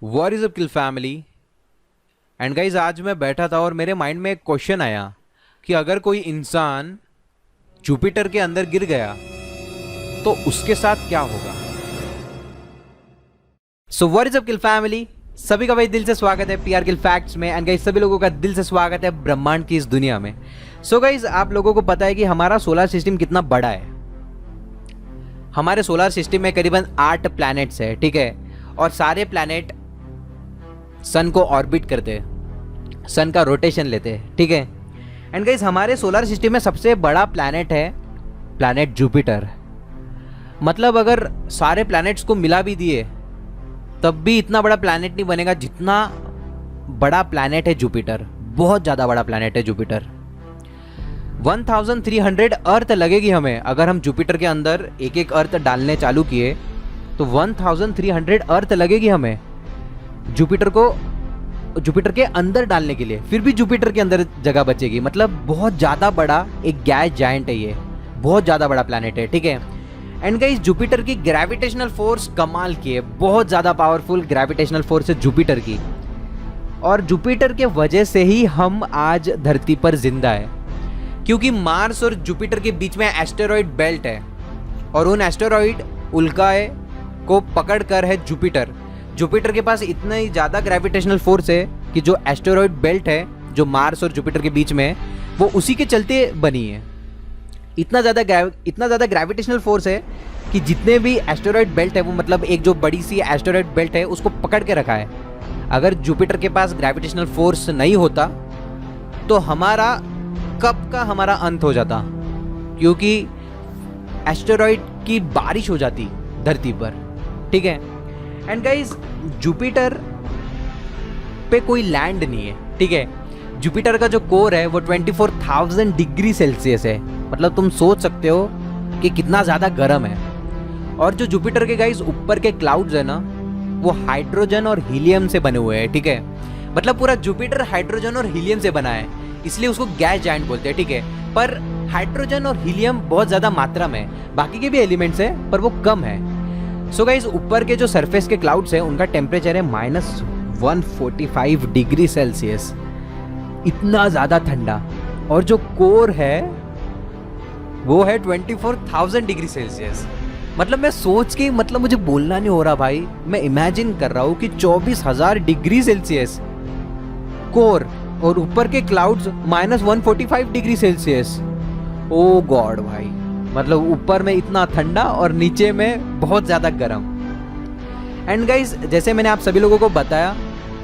What is up kill family. And guys आज मैं बैठा था और मेरे माइंड में एक क्वेश्चन आया कि अगर कोई इंसान जुपिटर के अंदर गिर गया तो उसके साथ क्या होगा। So what is up kill family, सभी का भाई दिल से स्वागत है पीआर किल फैक्ट्स में। एंड गाइज सभी लोगों का दिल से स्वागत है ब्रह्मांड की इस दुनिया में। सो गाइज आप लोगों को पता है कि हमारा सोलर सिस्टम कितना बड़ा है। हमारे सोलर सिस्टम में करीबन 8 प्लैनेट्स है, ठीक है, और सारे प्लैनेट सन को ऑर्बिट करते हैं, सन का रोटेशन लेते हैं, ठीक है। एंड गाइस हमारे सोलर सिस्टम में सबसे बड़ा प्लैनेट है प्लैनेट जुपिटर। मतलब अगर सारे प्लैनेट्स को मिला भी दिए तब भी इतना बड़ा प्लैनेट नहीं बनेगा जितना बड़ा प्लैनेट है जुपिटर। बहुत ज़्यादा बड़ा प्लैनेट है जुपिटर। 1300 अर्थ लगेगी हमें अगर हम जुपिटर के अंदर एक एक अर्थ डालने चालू किए तो 1300 अर्थ लगेगी हमें जुपिटर के अंदर डालने के लिए। फिर भी जुपिटर के अंदर जगह बचेगी। मतलब बहुत ज़्यादा बड़ा एक गैस जायंट है, ये बहुत ज़्यादा बड़ा प्लैनेट है, ठीक है। एंड गाइस जुपिटर की ग्रेविटेशनल फोर्स कमाल की है, बहुत ज़्यादा पावरफुल ग्रेविटेशनल फोर्स है जुपिटर की। और जुपिटर के वजह से ही हम आज धरती पर जिंदा है, क्योंकि मार्स और जुपिटर के बीच में एस्टेरॉइड बेल्ट है और उन एस्टेरॉइड उल्काएं को पकड़ कर है जुपिटर के पास इतना ही ज़्यादा ग्रेविटेशनल फोर्स है कि जो एस्टेरॉइड बेल्ट है जो मार्स और जुपिटर के बीच में, वो उसी के चलते बनी है। इतना ज़्यादा ग्रेविटेशनल फोर्स है कि जितने भी एस्टेरॉइड बेल्ट है वो, मतलब एक जो बड़ी सी एस्टेरॉइड बेल्ट है उसको पकड़ के रखा है। अगर जुपिटर के पास ग्रेविटेशनल फोर्स नहीं होता तो हमारा कब का हमारा अंत हो जाता, क्योंकि एस्टेरॉइड की बारिश हो जाती धरती पर, ठीक है। एंड गाइस जुपिटर पे कोई लैंड नहीं है, ठीक है। जुपिटर का जो कोर है वो 24,000 डिग्री सेल्सियस है। मतलब तुम सोच सकते हो कि कितना ज़्यादा गर्म है। और जो जुपिटर के गाइस ऊपर के क्लाउड्स है ना, वो हाइड्रोजन और हीलियम से बने हुए हैं, ठीक है। मतलब पूरा जुपिटर हाइड्रोजन और हीलियम से बना है, इसलिए उसको गैस जायंट बोलते हैं, ठीक है। पर हाइड्रोजन और हीलियम बहुत ज़्यादा मात्रा में है, बाकी के भी एलिमेंट्स हैं पर वो कम है। सो गाइस ऊपर के जो सरफेस के क्लाउड्स हैं उनका टेम्परेचर है -145 डिग्री सेल्सियस, इतना ज़्यादा ठंडा। और जो कोर है वो है 24,000 डिग्री सेल्सियस। मतलब मैं सोच के, मतलब मुझे बोलना नहीं हो रहा भाई, मैं इमेजिन कर रहा हूँ कि 24,000 डिग्री सेल्सियस कोर और ऊपर के क्लाउड्स -145 डिग्री सेल्सियस। ओ गॉड भाई, मतलब ऊपर में इतना ठंडा और नीचे में बहुत ज़्यादा गर्म। एंड गाइस जैसे मैंने आप सभी लोगों को बताया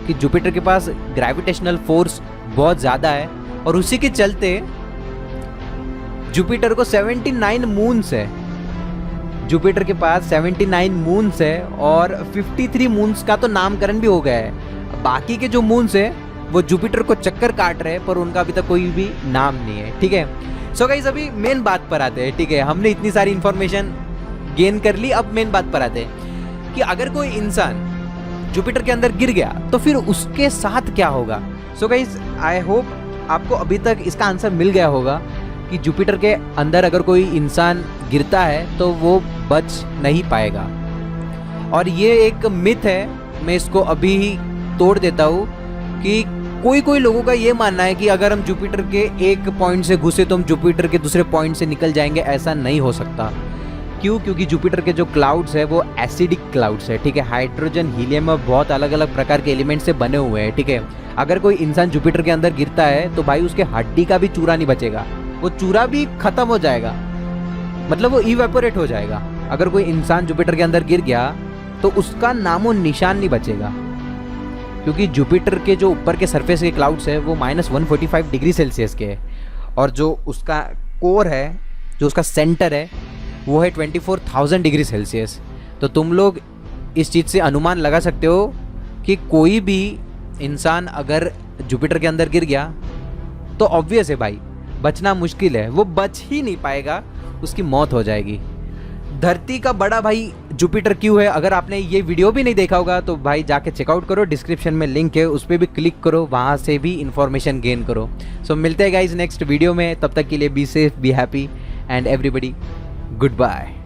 कि जुपिटर के पास ग्रेविटेशनल फोर्स बहुत ज़्यादा है और उसी के चलते जुपिटर को 79 मून्स है। जुपिटर के पास 79 मून्स है और 53 मून्स का तो नामकरण भी हो गया है। बाकी के जो मून्स है वो जुपिटर को चक्कर काट रहे हैं पर उनका अभी तक कोई भी नाम नहीं है, ठीक है। सो गाइस अभी मेन बात पर आते हैं, ठीक है। हमने इतनी सारी इंफॉर्मेशन गेन कर ली, अब मेन बात पर आते हैं कि अगर कोई इंसान जुपिटर के अंदर गिर गया तो फिर उसके साथ क्या होगा। सो गाइस आई होप आपको अभी तक इसका आंसर मिल गया होगा कि जुपिटर के अंदर अगर कोई इंसान गिरता है तो वो बच नहीं पाएगा। और ये एक मिथ है, मैं इसको अभी ही तोड़ देता हूँ कि कोई लोगों का ये मानना है कि अगर हम जुपिटर के एक पॉइंट से घुसे तो हम जुपिटर के दूसरे पॉइंट से निकल जाएंगे। ऐसा नहीं हो सकता। क्यों? क्योंकि जुपिटर के जो क्लाउड्स है वो एसिडिक क्लाउड्स है, ठीक है। हाइड्रोजन हीलियम और बहुत अलग अलग प्रकार के एलिमेंट से बने हुए हैं, ठीक है। अगर कोई इंसान जुपिटर के अंदर गिरता है तो भाई उसके हड्डी का भी चूरा नहीं बचेगा, वो चूरा भी खत्म हो जाएगा, मतलब वो इवेपोरेट हो जाएगा। अगर कोई इंसान जुपिटर के अंदर गिर गया तो उसका नामो निशान नहीं बचेगा, क्योंकि जुपिटर के जो ऊपर के सरफेस के क्लाउड्स है वो -145 डिग्री सेल्सियस के है और जो उसका कोर है, जो उसका सेंटर है, वो है 24,000 डिग्री सेल्सियस। तो तुम लोग इस चीज़ से अनुमान लगा सकते हो कि कोई भी इंसान अगर जुपिटर के अंदर गिर गया तो ऑब्वियस है भाई बचना मुश्किल है, वो बच ही नहीं पाएगा, उसकी मौत हो जाएगी। धरती का बड़ा भाई जुपिटर क्यों है? अगर आपने ये वीडियो भी नहीं देखा होगा तो भाई जाके चेकआउट करो, डिस्क्रिप्शन में लिंक है, उस पर भी क्लिक करो, वहाँ से भी इन्फॉर्मेशन गेन करो। सो मिलते हैं गाइज नेक्स्ट वीडियो में, तब तक के लिए be safe, be happy and everybody good bye.